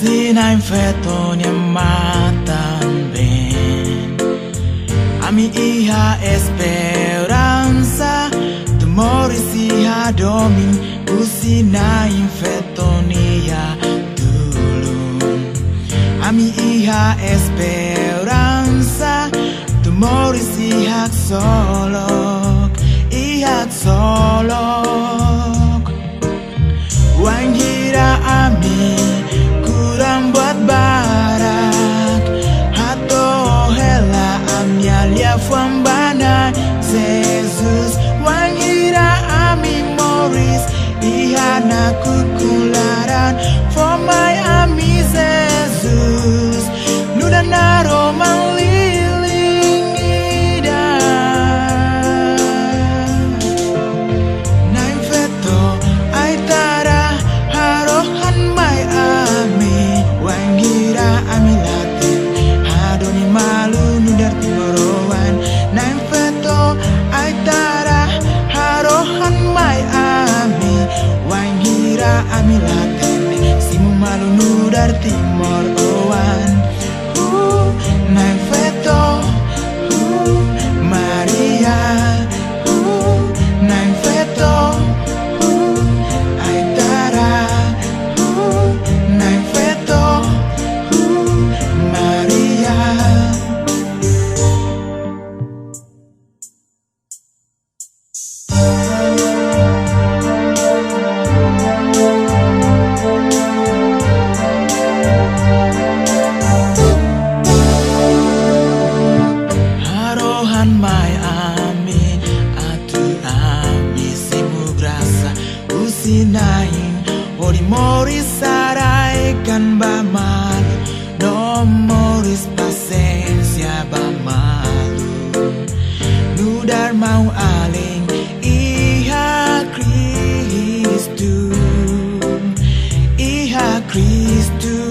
Sinain fetonya matan ben Ami iha esperanza Temori siha domin Usinain fetonia dulun Ami iha esperanza Temori sihak solok Ihak solok Wangira ami kurang buat barak Hato hela amyalia fuambana Jesus Wangira ami Morris Ihana kukularan For my ami Jesus Nudanaro mangliling ida Naim feto aitara harohan my ami Wangira ami latin Hadomi malu nudar timorowan Naim feto aitara harohan my ami Wangira ami latin Simu malu nudar timorowan Naim feto Maria Naim feto Aitara Naim feto Maria Harohan mai ami atu ami simu grasa usinain ori moris sarai kan ba malu no moris pasensia ba malu nudar mau aling iha Kristu